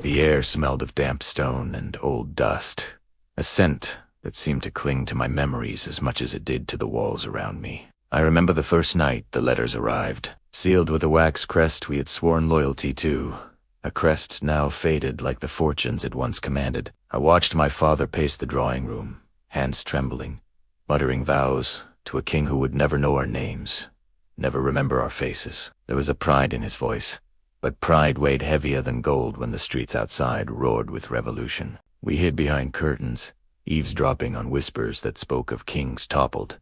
The air smelled of damp stone and old dust, a scent that seemed to cling to my memories as much as it did to the walls around me. I remember the first night the letters arrived, sealed with a wax crest we had sworn loyalty to, a crest now faded like the fortunes it once commanded. I watched my father pace the drawing room, hands trembling, muttering vows to a king who would never know our names, never remember our faces. There was a pride in his voice, but pride weighed heavier than gold when the streets outside roared with revolution. We hid behind curtains, eavesdropping on whispers that spoke of kings toppled,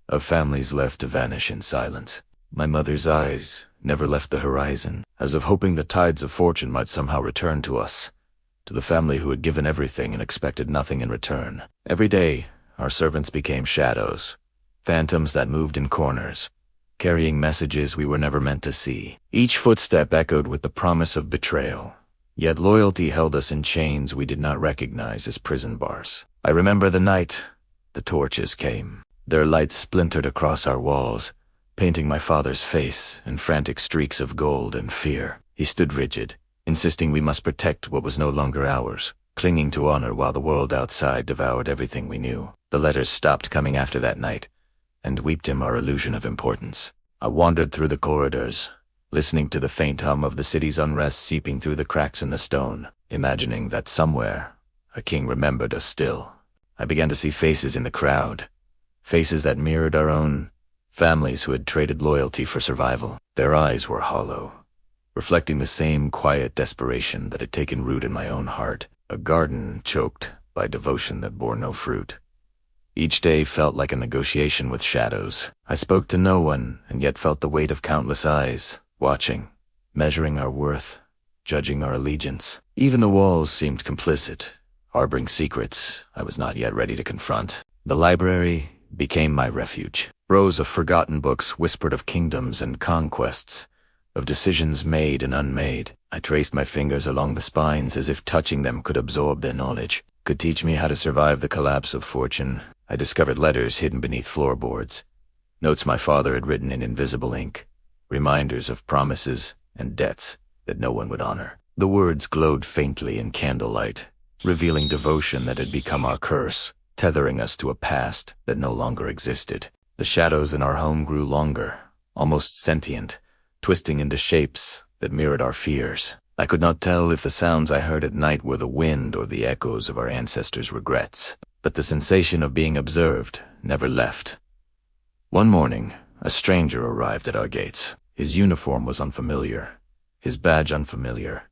of families left to vanish in silence. My mother's eyes never left the horizon, as if hoping the tides of fortune might somehow return to us, to the family who had given everything and expected nothing in return. Every day, our servants became shadows, phantoms that moved in corners, carrying messages we were never meant to see. Each footstep echoed with the promise of betrayal, yet loyalty held us in chains we did not recognize as prison bars. I remember the night the torches came. Their light splintered across our walls, painting my father's face in frantic streaks of gold and fear. He stood rigid, insisting we must protect what was no longer ours, clinging to honor while the world outside devoured everything we knew. The letters stopped coming after that night, and we dim our illusion of importance. I wandered through the corridors, listening to the faint hum of the city's unrest seeping through the cracks in the stone, imagining that somewhere a king remembered us still. I began to see faces in the crowd, faces that mirrored our own, families who had traded loyalty for survival. Their eyes were hollow, reflecting the same quiet desperation that had taken root in my own heart, a garden choked by devotion that bore no fruit. Each day felt like a negotiation with shadows. I spoke to no one, and yet felt the weight of countless eyes, watching, measuring our worth, judging our allegiance. Even the walls seemed complicit, harboring secrets I was not yet ready to confront. The library became my refuge. Rows of forgotten books whispered of kingdoms and conquests, of decisions made and unmade. I traced my fingers along the spines as if touching them could absorb their knowledge, could teach me how to survive the collapse of fortune. I discovered letters hidden beneath floorboards, notes my father had written in invisible ink, reminders of promises and debts that no one would honor. The words glowed faintly in candlelight, revealing devotion that had become our curse, tethering us to a past that no longer existed. The shadows in our home grew longer, almost sentient, twisting into shapes that mirrored our fears. I could not tell if the sounds I heard at night were the wind or the echoes of our ancestors' regrets, but the sensation of being observed never left. One morning, a stranger arrived at our gates. His uniform was unfamiliar, his badge unfamiliar,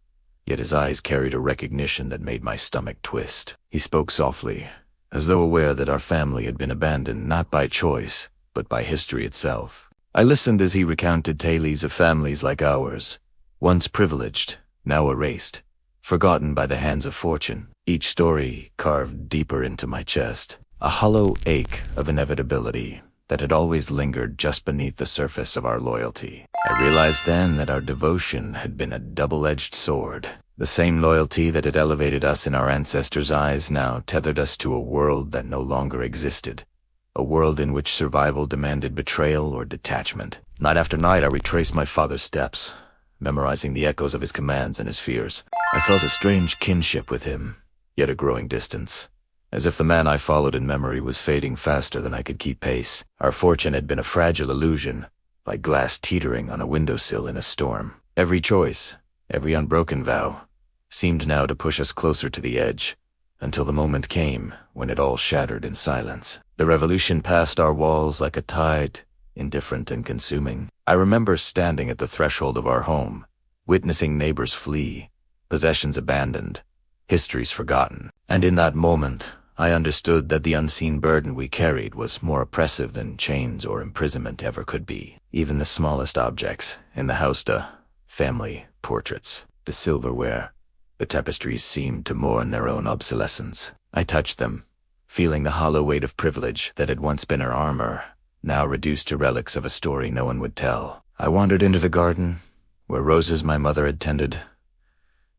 yet his eyes carried a recognition that made my stomach twist. He spoke softly, as though aware that our family had been abandoned not by choice, but by history itself. I listened as he recounted tales of families like ours, once privileged, now erased, forgotten by the hands of fortune. Each story carved deeper into my chest, a hollow ache of inevitability that had always lingered just beneath the surface of our loyalty. I realized then that our devotion had been a double-edged sword. The same loyalty that had elevated us in our ancestors' eyes now tethered us to a world that no longer existed, a world in which survival demanded betrayal or detachment. Night after night I retraced my father's steps, memorizing the echoes of his commands and his fears. I felt a strange kinship with him, yet a growing distance, as if the man I followed in memory was fading faster than I could keep pace. Our fortune had been a fragile illusion, like glass teetering on a windowsill in a storm. Every choice, every unbroken vow, seemed now to push us closer to the edge, until the moment came when it all shattered in silence. The revolution passed our walls like a tide, indifferent and consuming. I remember standing at the threshold of our home, witnessing neighbors flee, possessions abandoned, histories forgotten. And in that moment, I understood that the unseen burden we carried was more oppressive than chains or imprisonment ever could be. Even the smallest objects in the house, the family portraits, the silverware, the tapestries seemed to mourn their own obsolescence. I touched them, feeling the hollow weight of privilege that had once been our armor, now reduced to relics of a story no one would tell. I wandered into the garden, where roses my mother had tended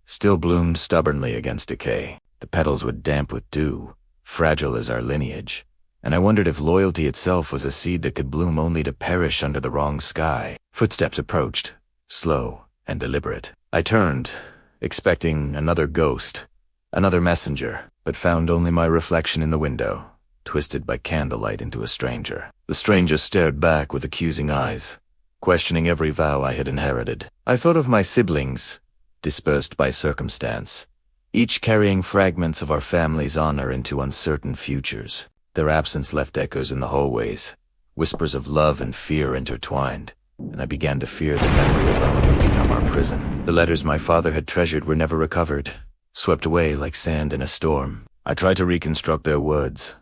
still bloomed stubbornly against decay. The petals were damp with dew, fragile as our lineage, and I wondered if loyalty itself was a seed that could bloom only to perish under the wrong sky. Footsteps approached, slow and deliberate. I turned, expecting another ghost, another messenger, but found only my reflection in the window, twisted by candlelight into a stranger. The stranger stared back with accusing eyes, questioning every vow I had inherited. I thought of my siblings, dispersed by circumstance, each carrying fragments of our family's honor into uncertain futures. Their absence left echoes in the hallways, whispers of love and fear intertwined, and I began to fear that memory alone would become our prison. The letters my father had treasured were never recovered, swept away like sand in a storm. I tried to reconstruct their words,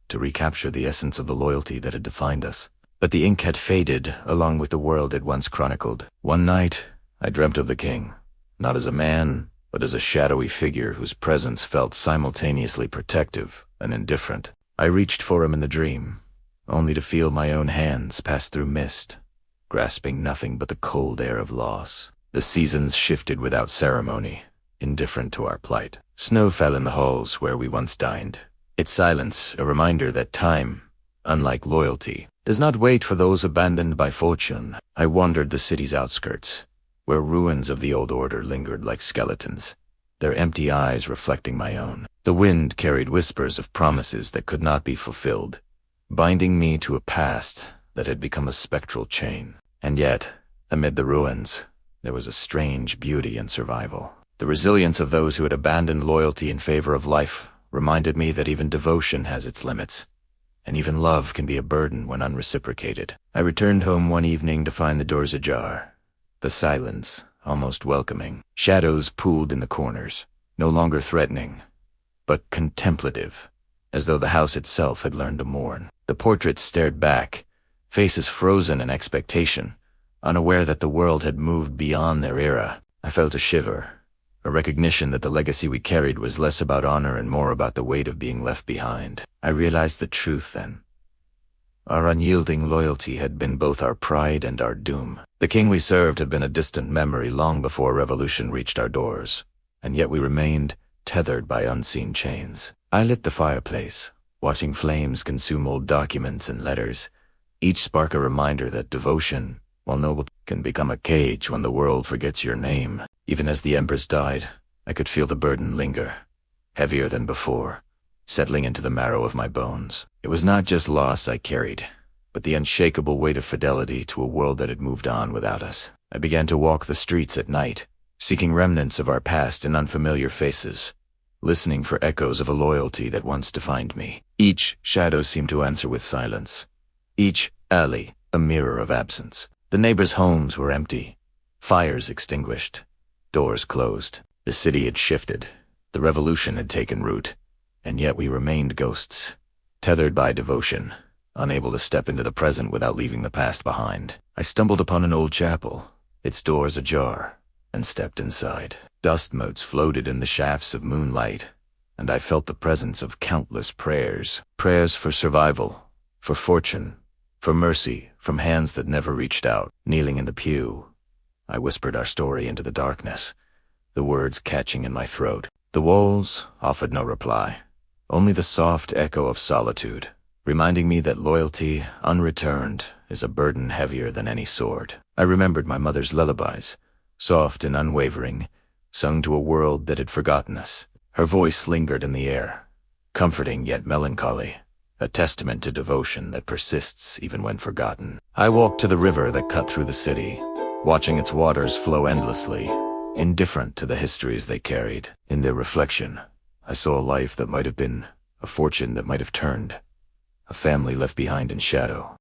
to recapture the essence of the loyalty that had defined us. But the ink had faded along with the world it once chronicled. One night, I dreamt of the king, not as a man, but as a shadowy figure whose presence felt simultaneously protective and indifferent. I reached for him in the dream, only to feel my own hands pass through mist, grasping nothing but the cold air of loss. The seasons shifted without ceremony, indifferent to our plight. Snow fell in the halls where we once dined, its silence a reminder that time, unlike loyalty, does not wait for those abandoned by fortune. I wandered the city's outskirts, where ruins of the old order lingered like skeletons, their empty eyes reflecting my own. The wind carried whispers of promises that could not be fulfilled, binding me to a past that had become a spectral chain. And yet, amid the ruins, there was a strange beauty in survival. The resilience of those who had abandoned loyalty in favor of life reminded me that even devotion has its limits, and even love can be a burden when unreciprocated. I returned home one evening to find the doors ajar, the silence almost welcoming. Shadows pooled in the corners, no longer threatening, but contemplative, as though the house itself had learned to mourn. The portraits stared back, faces frozen in expectation, unaware that the world had moved beyond their era. I felt a shiver, a recognition that the legacy we carried was less about honor and more about the weight of being left behind. I realized the truth then. Our unyielding loyalty had been both our pride and our doom. The king we served had been a distant memory long before revolution reached our doors, and yet we remained tethered by unseen chains. I lit the fireplace, watching flames consume old documents and letters, each spark a reminder that devotion, while noble, can become a cage when the world forgets your name. Even as the embers died, I could feel the burden linger, heavier than before, settling into the marrow of my bones. It was not just loss I carried, but the unshakable weight of fidelity to a world that had moved on without us. I began to walk the streets at night, seeking remnants of our past in unfamiliar faces, listening for echoes of a loyalty that once defined me. Each shadow seemed to answer with silence, each alley a mirror of absence. The neighbors' homes were empty, fires extinguished, doors closed. The city had shifted, the revolution had taken root, and yet we remained ghosts, tethered by devotion, unable to step into the present without leaving the past behind. I stumbled upon an old chapel, its doors ajar, and stepped inside. Dust motes floated in the shafts of moonlight, and I felt the presence of countless prayers. Prayers for survival, for fortune, for mercy from hands that never reached out. Kneeling in the pew, I whispered our story into the darkness, the words catching in my throat. The walls offered no reply, only the soft echo of solitude, reminding me that loyalty, unreturned, is a burden heavier than any sword. I remembered my mother's lullabies, soft and unwavering, sung to a world that had forgotten us. Her voice lingered in the air, comforting yet melancholy, a testament to devotion that persists even when forgotten. I walked to the river that cut through the city, watching its waters flow endlessly, indifferent to the histories they carried. In their reflection, I saw a life that might have been, a fortune that might have turned, a family left behind in shadow.